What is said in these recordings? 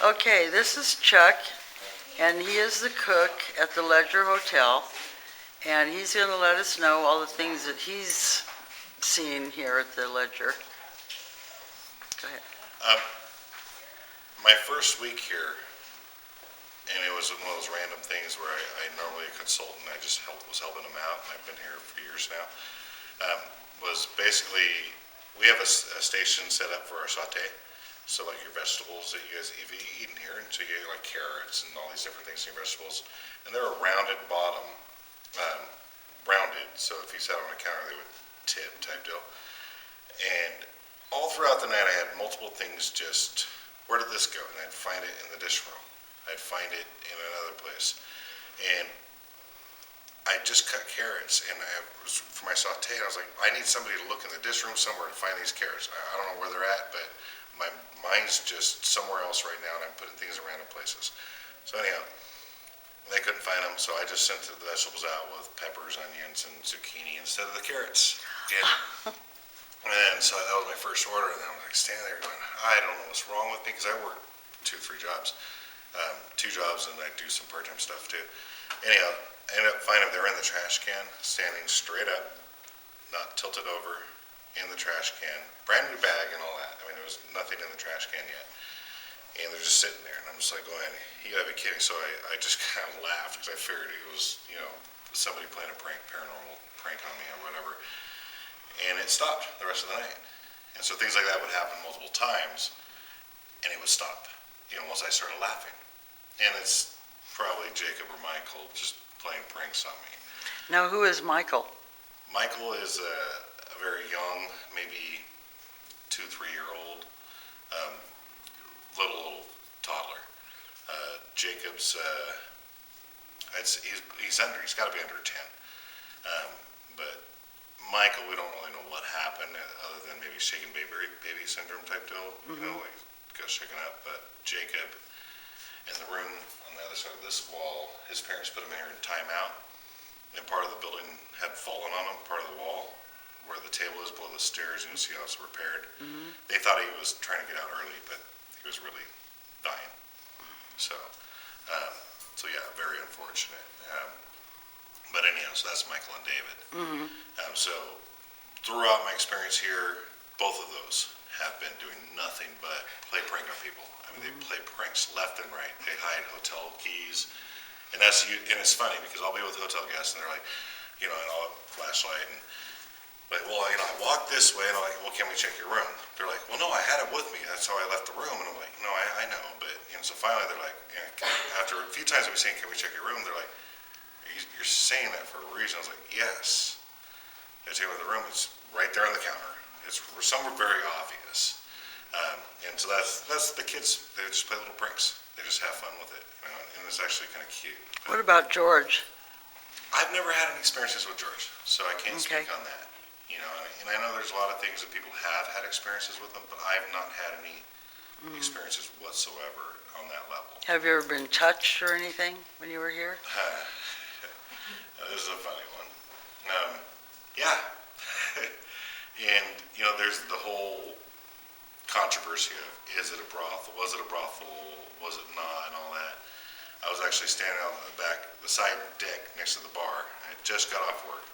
Okay, this is Chuck, and he is the cook at the Ledger Hotel, and he's going to let us know all the things that he's seen here at the Ledger. Go ahead. Um, my first week here, and it was one of those random things where I normally a consultant, I just was helping them out, and I've been here for years now, was basically, we have a station set up for our saute. So like your vegetables that you guys have eaten here, and so you get like carrots and all these different things in your vegetables, and they're a rounded bottom, rounded, so if you sat on a counter they would tip type deal. And all throughout the night I had multiple things just, where did this go? And I'd find it in the dish room. I'd find it in another place. And I just cut carrots, and I was, for my saute, I was like, I need somebody to look in the dish room somewhere to find these carrots. I don't know where they're at, but my mind's just somewhere else right now, and I'm putting things in random places. So anyhow, they couldn't find them, so I just sent the vegetables out with peppers, onions, and zucchini instead of the carrots. And so that was my first order, and I was like standing there going, I don't know what's wrong with me, because I work 2-3 jobs. 2 jobs, and I do some part-time stuff too. Anyhow, I ended up finding they're in the trash can, standing straight up, not tilted over, in the trash can, brand new bag and all that. I mean, there was nothing in the trash can yet. And they're just sitting there, and I'm just like going, you gotta be kidding. So I just kind of laughed, because I figured it was, somebody playing a prank, paranormal prank on me or whatever. And it stopped the rest of the night. And so things like that would happen multiple times, and it would stop, once I started laughing. And it's probably Jacob or Michael just playing pranks on me. Now, who is Michael? Michael is a very young, maybe 2-3-year-old, little toddler. Jacob's, he's got to be under 10. But Michael, we don't really know what happened, other than maybe shaken baby syndrome type deal. Like got shaken up. But Jacob, in the room on the other side of this wall, his parents put him in here in timeout, and part of the building had fallen on him, part of the wall, where the table is below the stairs. You can see how it's repaired. They thought he was trying to get out early, but he was really dying. So yeah, very unfortunate. But anyhow, so that's Michael and David. So throughout my experience here, both of those have been doing nothing but play prank on people. I mean, they play pranks left and right. They hide hotel keys, and it's funny because I'll be with hotel guests, and they're like, and I'll have a flashlight, and like, well, I walked this way, and I'm like, well, can we check your room? They're like, well, no, I had it with me. That's how I left the room. And I'm like, no, I know. But, so finally they're like, after a few times I was saying, can we check your room? They're like, you're saying that for a reason. I was like, yes. They take me to the room. It's right there on the counter. It's somewhere very obvious. And so that's the kids. They just play little pranks. They just have fun with it. And it's actually kind of cute. What about George? I've never had any experiences with George, so I can't speak on that. And I know there's a lot of things that people have had experiences with them, but I've not had any experiences whatsoever on that level. Have you ever been touched or anything when you were here? This is a funny one. Yeah. And, there's the whole controversy of, is it a brothel? Was it a brothel? Was it not? And all that. I was actually standing out on the side deck next to the bar. I had just got off work,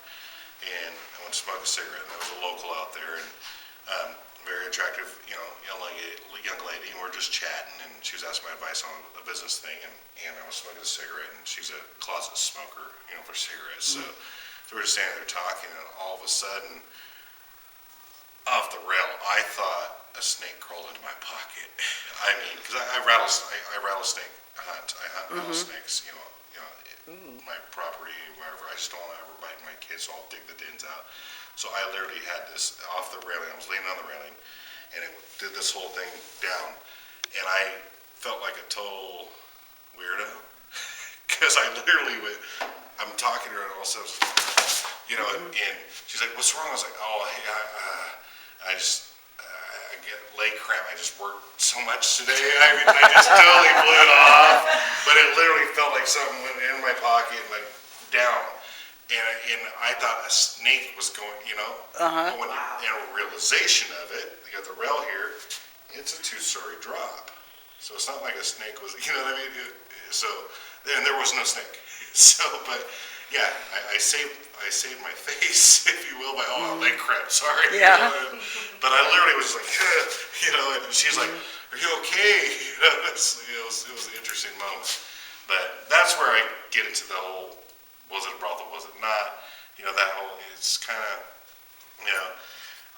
and I went to smoke a cigarette. There was a local out there, and very attractive, young lady, and we're just chatting, and she was asking my advice on a business thing, and I was smoking a cigarette, and she's a closet smoker, for cigarettes. So we're just standing there talking, and all of a sudden, off the rail, I thought a snake crawled into my pocket. I mean, because I rattlesnake hunt. I hunt rattlesnakes, my property, wherever. I just don't want to ever bite my kids, so I'll dig the dens out. So I literally had this off the railing. I was leaning on the railing, and it did this whole thing down, and I felt like a total weirdo, because I literally I'm talking to her, and all of a sudden, and she's like, what's wrong? I was like, oh, hey, I get leg cramp. I just worked so much today. I mean, I just totally blew it off, but it literally felt like something went in my pocket, like down. And I thought a snake was going, But when you, realization of it, you got the rail here, it's a 2-story drop. So it's not like a snake was, you know what I mean? So, and there was no snake. So, but yeah, I saved my face, if you will, by, oh, leg cramp, sorry. Yeah. You know, but I literally was like, you know, and she's like, are you okay? You know, it was an interesting moment. But that's where I get into the whole, was it a brothel, was it not? You know, that whole, it's kind of, you know,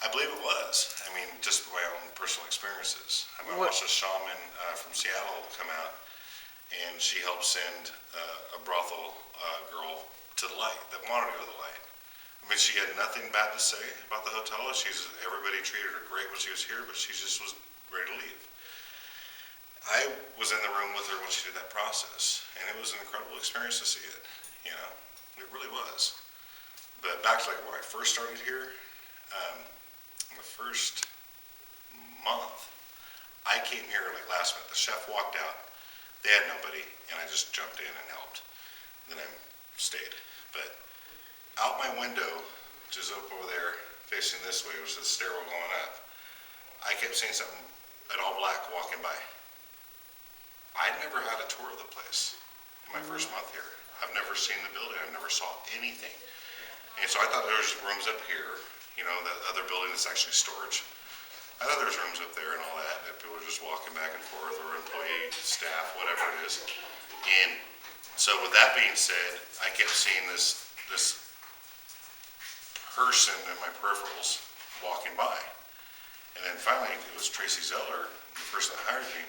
I believe it was. I mean, just my own personal experiences. I What- watched a shaman from Seattle come out, and she helped send a brothel girl to the light that wanted to go to the light. I mean, she had nothing bad to say about the hotel. Everybody treated her great when she was here, but she just was ready to leave. I was in the room with her when she did that process, and it was an incredible experience to see it. You know, it really was. But back to like when I first started here, the first month, I came here like last minute. The chef walked out. They had nobody, and I just jumped in and helped. Then I stayed. But out my window, which is up over there, facing this way, which is the stairwell going up, I kept seeing something in all black walking by. I'd never had a tour of the place in my first month here. I've never seen the building. I've never saw anything. And so I thought there was rooms up here, you know, the other building that's actually storage. I thought there was rooms up there and all that people were just walking back and forth, or employee, staff, whatever it is. And so with that being said, I kept seeing this person in my peripherals walking by. And then finally, it was Tracy Zeller, the person that hired me,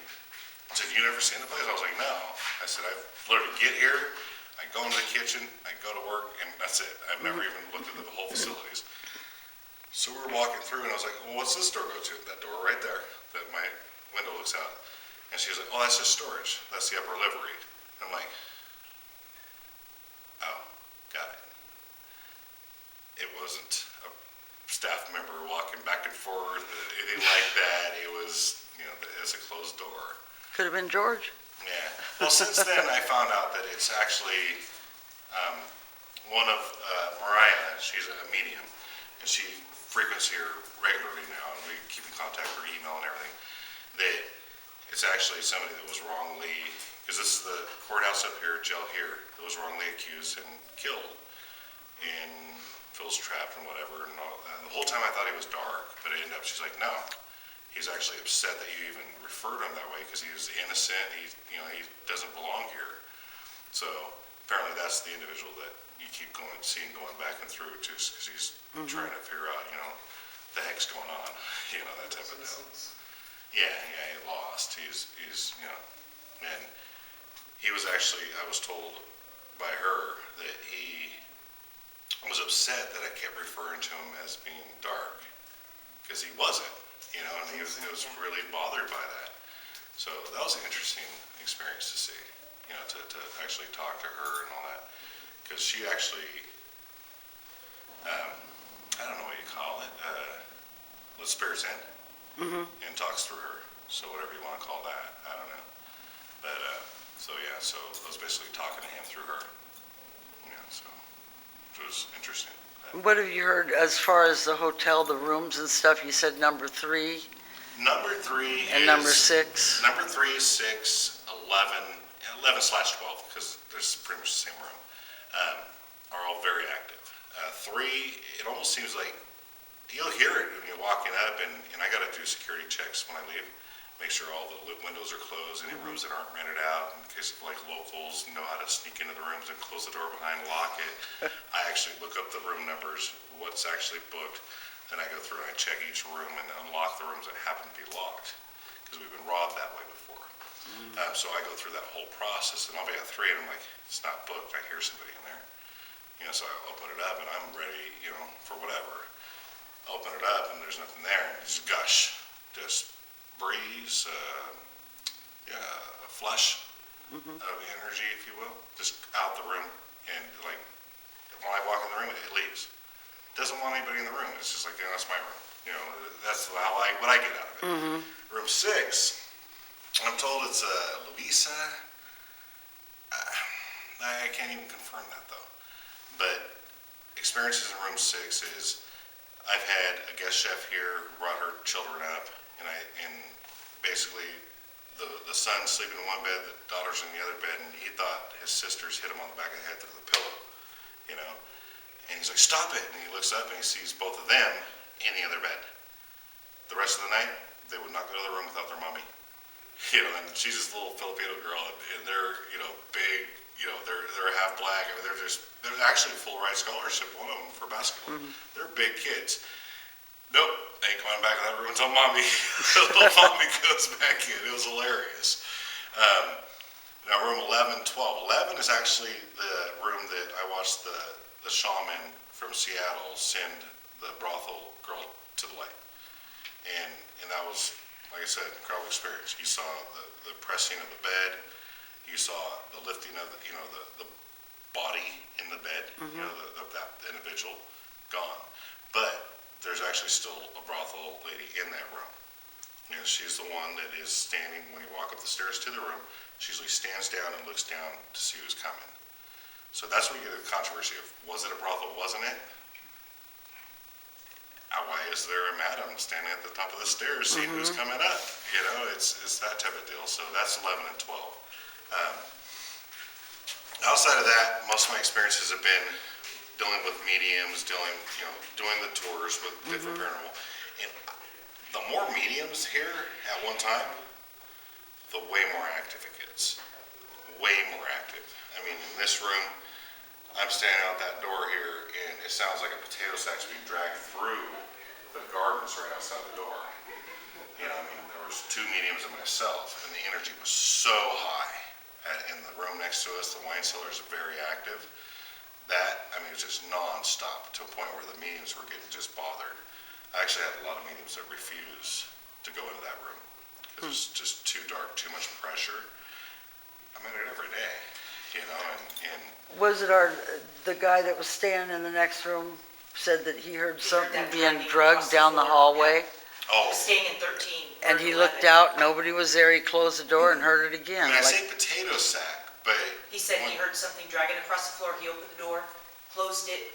said, you never seen the place? I was like, no. I said, I literally get here, I go into the kitchen, I go to work, and that's it. I've never even looked at the whole facilities. So we were walking through, and I was like, well, what's this door go to? That door right there, that my window looks out. And she was like, oh, that's just storage. That's the upper livery. And I'm like, oh, got it. It wasn't a staff member walking back and forth, anything like that. It was, you know, it's a closed door. Could have been George. Yeah. Well, since then, I found out that it's actually one of Mariah. She's a medium, and she frequents here regularly now, and we keep in contact for email and everything. That it's actually somebody that was wrongly, because this is the courthouse up here, jail here, that was wrongly accused and killed, and feels trapped and whatever. And the whole time I thought he was dark, but it ended up, she's like, no. He's actually upset that you even referred him that way because he was innocent. He doesn't belong here. So apparently that's the individual that you keep seeing going back and through just because he's trying to figure out, you know, the heck's going on, you know, that type of deal. Yeah, he lost. He's, you know, and he was actually, I was told by her that he was upset that I kept referring to him as being dark because he wasn't. You know, and he was really bothered by that. So that was an interesting experience to see, you know, to actually talk to her and all that. Because she actually, I don't know what you call it, let spirits in and talks through her. So whatever you want to call that, I don't know. But, so yeah, so I was basically talking to him through her. You know, so it was interesting. What have you heard as far as the hotel, the rooms and stuff? You said number 3 Number 3 and is... number 6? Number 3, 6, 11/12, because there's pretty much the same room, are all very active. 3, it almost seems like you'll hear it when you're walking up, and I got to do security checks when I leave, make sure all the windows are closed, any rooms that aren't rented out, in case of like locals know how to sneak into the rooms and close the door behind, lock it. I actually look up the room numbers, what's actually booked, then I go through and I check each room and unlock the rooms that happen to be locked, because we've been robbed that way before. So I go through that whole process, and I'll be at 3, and I'm like, it's not booked, I hear somebody in there. You know, so I open it up, and I'm ready, you know, for whatever. I open it up, and there's nothing there, and it's gush, just breeze, a flush of energy, if you will, just out the room. And like, when I walk in the room, it leaves. Doesn't want anybody in the room. It's just like, that's my room. You know, that's what I get out of it. Room 6, I'm told it's Louisa. I can't even confirm that though. But experiences in room 6 is, I've had a guest chef here who brought her children up, and basically the son's sleeping in one bed, the daughter's in the other bed, and he thought his sisters hit him on the back of the head through the pillow, you know. And he's like, stop it. And he looks up and he sees both of them in the other bed. The rest of the night, they would not go to the room without their mommy. You know, and she's this little Filipino girl, and they're, you know, big, you know, they're half black. I mean, they're actually full ride scholarship, one of them for basketball. They're big kids. Nope, ain't going back in that room until mommy, until mommy goes back in. It was hilarious. Now room 11, 12. 11 is actually the room that I watched the shaman from Seattle send the brothel girl to the light. And that was, like I said, incredible experience. You saw the pressing of the bed. You saw the lifting of the, you know, the body in the bed, you know, of that individual gone. But there's actually still a brothel lady in that room. You know, she's the one that is standing when you walk up the stairs to the room. She usually stands down and looks down to see who's coming. So that's where you get the controversy of, was it a brothel, wasn't it? Why is there a madam standing at the top of the stairs seeing who's coming up? You know, it's that type of deal. So that's 11 and 12. Outside of that, most of my experiences have been dealing with mediums, doing the tours with different paranormal. And the more mediums here at one time, the way more active it gets. Way more active. I mean, in this room, I'm standing out that door here, and it sounds like a potato sack's being dragged through the gardens right outside the door. You know, I mean, there was 2 mediums and myself, and the energy was so high. In the room next to us, the wine cellar is very active. That, I mean, it was just non-stop to a point where the mediums were getting just bothered. I actually had a lot of mediums that refused to go into that room because it's just too dark, too much pressure. I'm in it every day, you know, and Was it the guy that was standing in the next room said that he heard something that being dragging drugged across the down the floor, hallway? oh, Staying in 13. And he 11. looked out, nobody was there, he closed the door and heard it again. and I Like, say potato sack, but He said he heard something dragging across the floor. He opened the door, closed it.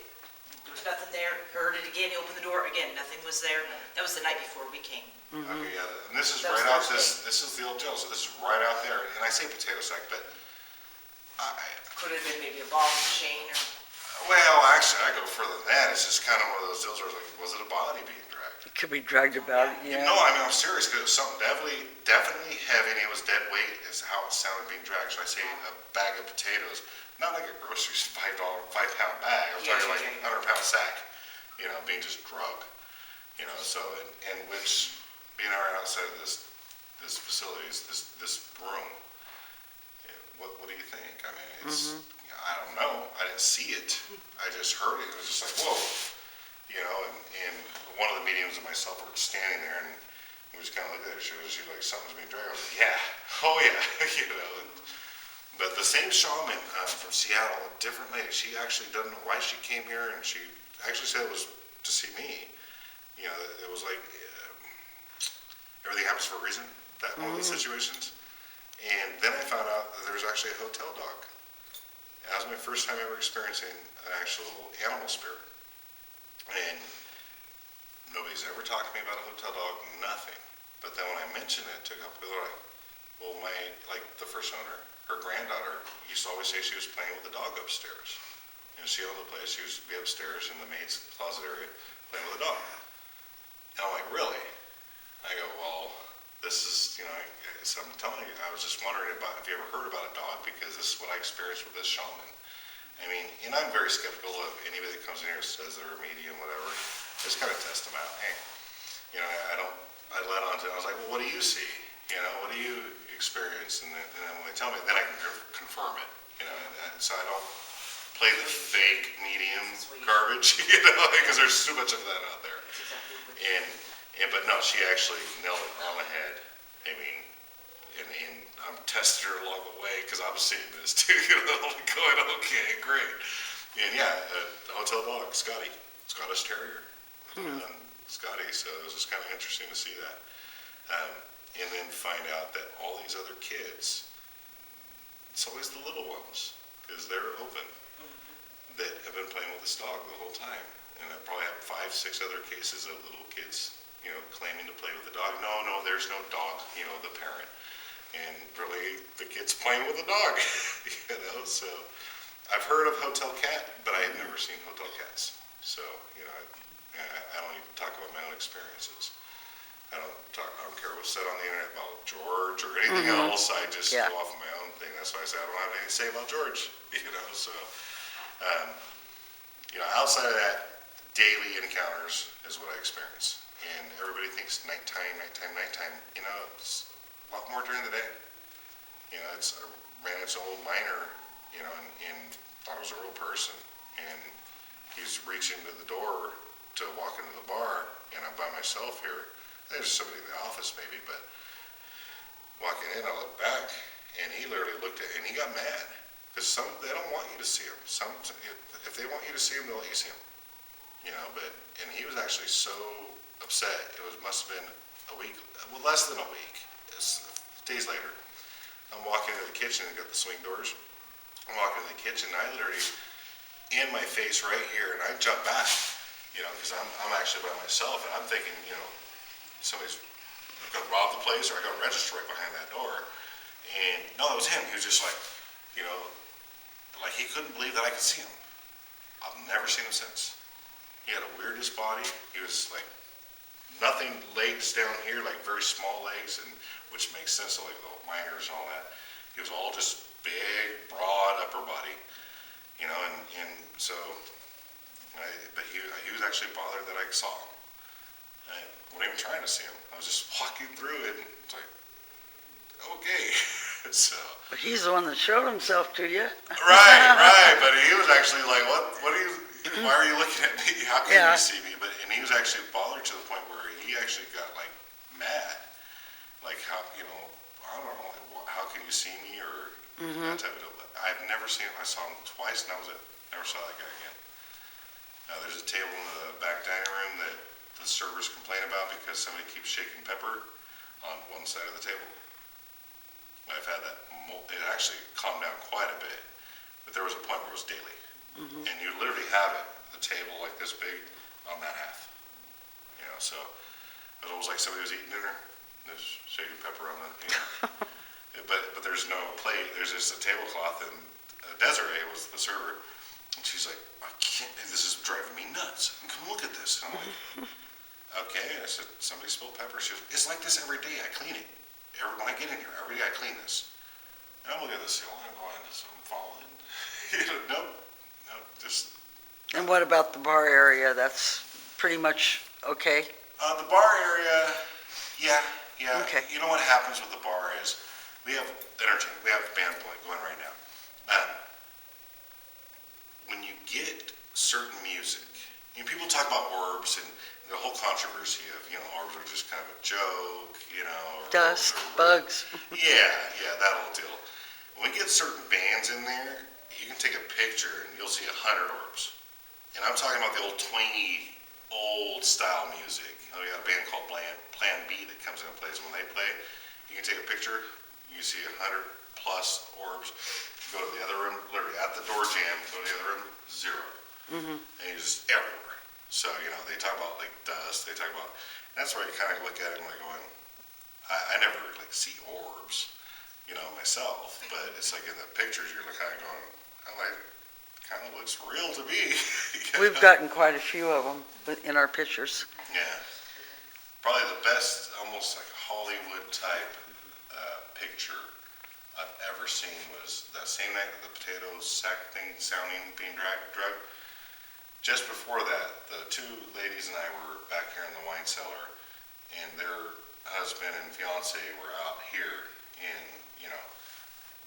There was nothing there. Heard it again. He opened the door again. Nothing was there. That was the night before we came. okay, yeah, and this is That was right out Thursday. this is the old jail, so this is right out there. And I say potato sack, but Could have been maybe a ball and chain or. well, actually, I go further than that. It's just kind of one of those deals where it's like, was it a body being dragged? it could be dragged about, yeah. No, I mean, I'm serious, because it was something definitely heavy, and it was dead weight, is how it sounded being dragged. So I say a bag of potatoes, not like a grocery $5 bag. I'm Yeah, talking like yeah, 100-pound sack, you know, being just drugged, you know. So, and which, being right outside of this facility, this room, what do you think? I mean, it's, I don't know. I didn't see it. I just heard it. It was just like, whoa. You know, and one of the mediums and myself were standing there, and we just kind of looked at each other. She was like, something's being dragged. I was like, yeah. Oh, yeah. You know. But the same shaman from Seattle, a different lady, she actually doesn't know why she came here, and she actually said it was to see me. You know, it was like, everything happens for a reason, that one of the situations. And then I found out that there was actually a hotel dog. And that was my first time ever experiencing an actual animal spirit. And nobody's ever talked to me about a hotel dog, nothing. But then when I mentioned it to a couple people, they're like, well, the first owner, her granddaughter used to always say she was playing with the dog upstairs. You know, she owned the place, she used to be upstairs in the maid's closet area playing with the dog. And I'm like, really? I go, well, this is, you know, so I'm telling you, I was just wondering about if you ever heard about a dog, because this is what I experienced with this shaman. I mean, and I'm very skeptical of anybody that comes in here and says they're a medium, whatever. Just kind of test them out. Hey, you know, I led on to it. I was like, well, what do you see? You know, what do you experience? And then when they tell me, then I can confirm it. You know, and so I don't play the fake medium garbage, you know, because there's too much of that out there. That's exactly what. But no, she actually nailed it on the head. I mean, and I'm testing her along the way because I'm seeing this too, you know, going, okay, great. And yeah, the hotel dog, Scotty, Scottish Terrier, Scotty. So it was just kind of interesting to see that. And then find out that all these other kids, it's always the little ones, because they're open, that have been playing with this dog the whole time. And I probably have 5, 6 other cases of little kids, you know, claiming to play with the dog. No, there's no dog, you know, the parent. and really the kid's playing with a dog, you know, so I've heard of Hotel Cat, but I have never seen Hotel Cats. So, you know, I don't even talk about my own experiences. I don't care what's said on the internet about George or anything else. I just Yeah. go off of my own thing. That's why I say I don't have anything to say about George, you know, so, you know, outside of that, daily encounters is what I experience. And everybody thinks nighttime, you know, it's a lot more during the day. You know, I ran into an old miner, you know, and thought it was a real person. And he's reaching to the door to walk into the bar, and I'm by myself here. There's somebody in the office maybe, but walking in, I look back, and he literally looked at, and he got mad. Because they don't want you to see him. If they want you to see him, they'll let you see him. You know, and he was actually so upset. Must have been a week, well, less than a week. It's days later. I'm walking into the kitchen and got the swing doors. I'm walking into the kitchen, and I literally, in my face right here, and I jump back, you know, because I'm actually by myself, and I'm thinking, you know, somebody's gonna rob the place, or I gotta register right behind that door. And no, it was him. He was just like, you know, like he couldn't believe that I could see him. I've never seen him since. He had a weirdest body. He was like nothing, legs down here, like very small legs, and which makes sense, so like the miners and all that. He was all just big, broad upper body, you know, and so, but he was actually bothered that I saw him. I wasn't even trying to see him. I was just walking through it, and it's like, okay. So. But he's the one that showed himself to you. Right. But he was actually like, what are you, why are you looking at me? How can you see me? And he was actually bothered to the point where he actually got like mad. Like how, you know, I don't know, how can you see me or that type of deal. But I've never seen him. I saw him twice and that was it. Never saw that guy again. Now there's a table in the back dining room that the servers complain about because somebody keeps shaking pepper on one side of the table. I've had that, it actually calmed down quite a bit, but there was a point where it was daily. And you literally have it, the table like this big on that half. You know, so it was almost like somebody was eating dinner, there's shaking pepper on the, you know. But there's no plate, there's just a tablecloth, and Desiree was the server, and she's like, I can't, this is driving me nuts. Come look at this. And I'm like, okay. I said, somebody spilled pepper. She goes, it's like this every day, I clean it. When I get in here, every day I clean this. And I'm looking at this ceiling, I'm going, I'm falling. No, just. And what about the bar area? That's pretty much okay? The bar area, yeah. Okay. You know what happens with the bar is, we have entertainment, we have band going right now. When you get certain music, you know, people talk about orbs and the whole controversy of, you know, orbs are just kind of a joke, you know. Dust, bugs. Yeah, that whole deal. When we get certain bands in there, you can take a picture and you'll see 100 orbs. And I'm talking about the old twangy, old style music. You know, we got a band called Plan B that comes in and plays. When they play, you can take a picture, you see 100 plus orbs. You go to the other room, literally at the door jam, go to the other room, 0. And you're just everywhere. So, you know, they talk about like dust, they talk about, that's where you kind of look at it and like going, I never like see orbs, you know, myself, but it's like in the pictures, you're like kind of going, I'm like, kind of looks real to me. We've gotten quite a few of them in our pictures. Yeah. Probably the best, almost like Hollywood type picture I've ever seen was that same night that the potato sack thing being drugged. Just before that, the two ladies and I were back here in the wine cellar, and their husband and fiance were out here, and, you know,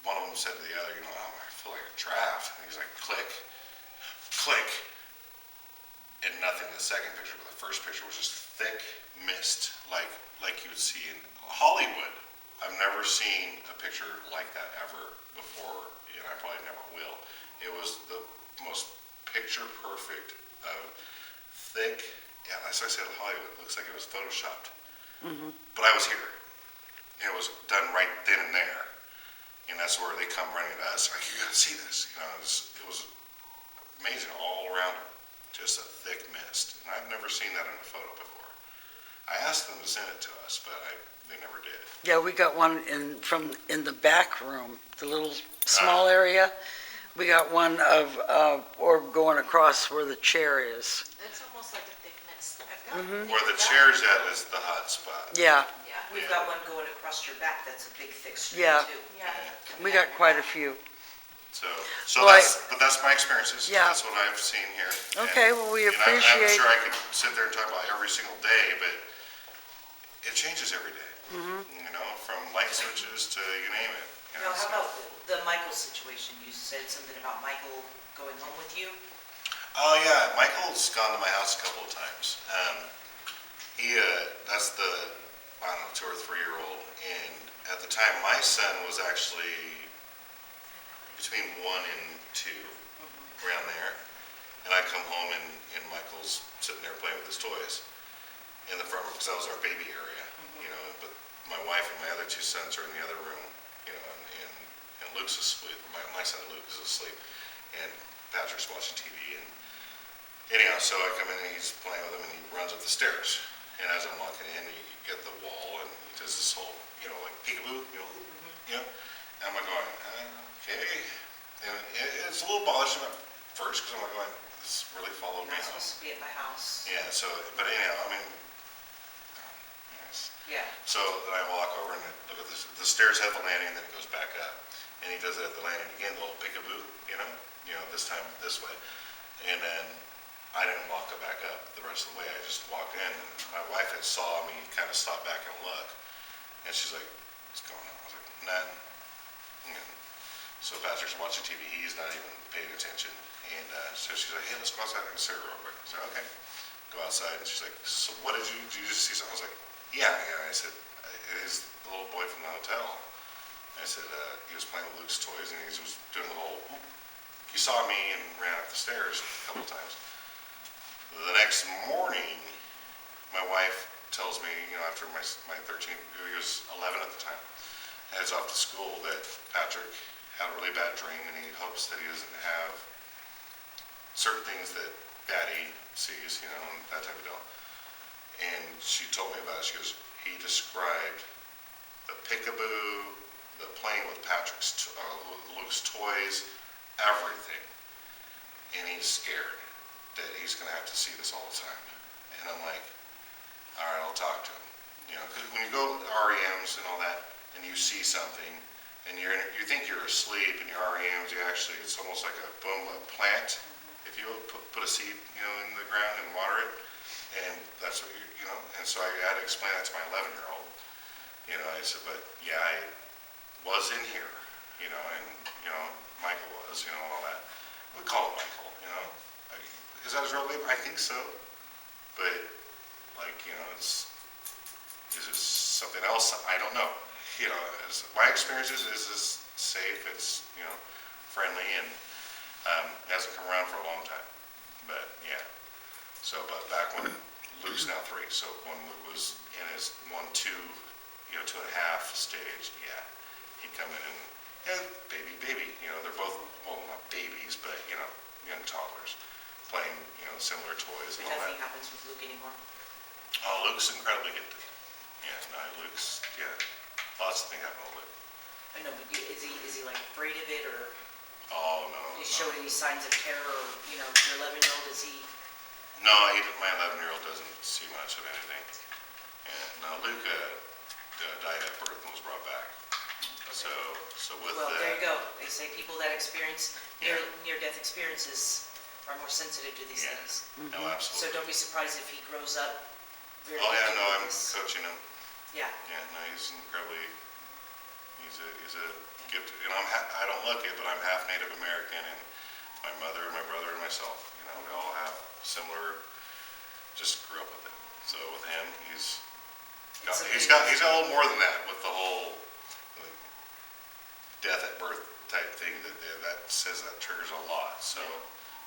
one of them said to the other, you know, oh, I feel like a draft. And he's like, click, and nothing in the second picture, but the first picture was just thick mist, like you would see in Hollywood. I've never seen a picture like that ever before, and I probably never will. It was the most picture perfect of thick, yeah, as I said, Hollywood, it looks like it was photoshopped. But I was here, and it was done right then and there, and that's where they come running to us, like, you gotta see this, you know, it was amazing all around it, just a thick mist, and I've never seen that in a photo before. I asked them to send it to us, but they never did. Yeah, we got one in the back room, the little small area. We got one or going across where the chair is. It's almost like a thick mess. I've got Mhm. Where the chair's at is the hot spot. Yeah, Yeah, We've got one going across your back, that's a big thick street Yeah. too. yeah. we got quite a few. So Well, but that's my experiences. Yeah. That's what I've seen here. Okay, well, we And I'm appreciate, sure I could sit there and talk about every single day, but it changes every day. Mm-hmm. You know, from light switches to you name it. You Now, know, how so- about the Michael situation? You said something about Michael going home with you? Oh yeah, Michael's gone to my house a couple of times. That's the, I don't know, 2 or 3 year old, and at the time my son was actually between 1 and 2, around there. And I come home and Michael's sitting there playing with his toys in the front room, because that was our baby area, you know, but my wife and my other 2 sons are in the other room, you know, and Luke's asleep, my son Luke is asleep, and Patrick's watching TV, and anyhow, so I come in and he's playing with him and he runs up the stairs. And as I'm walking in, you get the wall and he does this whole, you know, like peekaboo, you know, and I'm like going, okay. And it's a little bothersome at first because I'm like going, this really followed You're me not home. supposed to be at my house. Yeah, so, but anyhow, I mean, yes. Yeah. So then I walk over and I look at this, the stairs have the landing and then it goes back up. And he does it at the landing again, the little peekaboo, you know, this time this way. And then I didn't walk it back up the rest of the way. I just walked in and my wife had saw me kind of stop back and look. And she's like, what's going on? I was like, nothing. And so Patrick's watching TV. He's not even paying attention. And so she's like, hey, let's go outside and have a cigarette real quick. I said, okay. Go outside. And she's like, so what did you just see something? I was like, yeah. I said, it is the little boy from the hotel. I said, he was playing with Luke's toys and he was doing the whole, whoop. He saw me and ran up the stairs a couple times. The next morning, my wife tells me, you know, after my 13, he was 11 at the time, heads off to school, that Patrick had a really bad dream and he hopes that he doesn't have certain things that Daddy sees, you know, and that type of deal. And she told me about it. She goes, he described the peekaboo, the playing with Luke's toys, everything. And he's scared that he's going to have to see this all the time. And I'm like, all right, I'll talk to him. You know, because when you go to REMs and all that, and you see something, and you think you're asleep, and your REMs, it's almost like a plant. If you put a seed, you know, in the ground and water it, and that's what you know. And so I had to explain that to my 11-year-old. You know, I said, but yeah, I was in here, you know, and you know, Michael was, you know, all that. We call him Michael, you know. Is that his real name? I think so. But, like, you know, is it something else? I don't know. You know, my experience is this safe, it's, you know, friendly, and hasn't come around for a long time. But, yeah. So, but back when Luke's now 3, so when Luke was in his 1, 2, you know, 2.5 stage, yeah, he'd come in and baby, you know, they're both, well, not babies, but, you know, young toddlers, playing, you know, similar toys and But all nothing that. happens with Luke anymore. Oh, Luke's incredibly gifted. Yeah, no, Luke's, yeah, lots of things happen with Luke. I know, but is he like afraid of it, or Oh, no. does he show any signs of terror, or, you know, your 11-year-old, is he? No, my 11-year-old doesn't see much of anything. Yeah, no, Luke died at birth and was brought back. So with Well, that. there you go. They say people that experience Yeah. near-death experiences are more sensitive to these Yeah. things. No, So absolutely. don't be surprised if he grows up very Oh, yeah, gifted no, with I'm this. coaching him. Yeah, Yeah, no, he's incredibly, he's a gifted, you know, I don't look it, but I'm half Native American, and my mother, my brother, and myself, you know, we all have similar, just grew up with it. So with him, he's got a little more than that with the whole death at birth type thing that says that triggers a lot. So,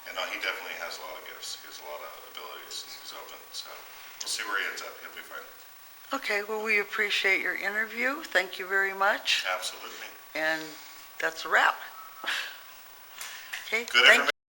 and no, he definitely has a lot of gifts. He has a lot of abilities, and he's open. So we'll see where he ends up. He'll be fine. okay, well, we appreciate your interview. Thank you very much. Absolutely. And that's a wrap. Okay, Good thank information.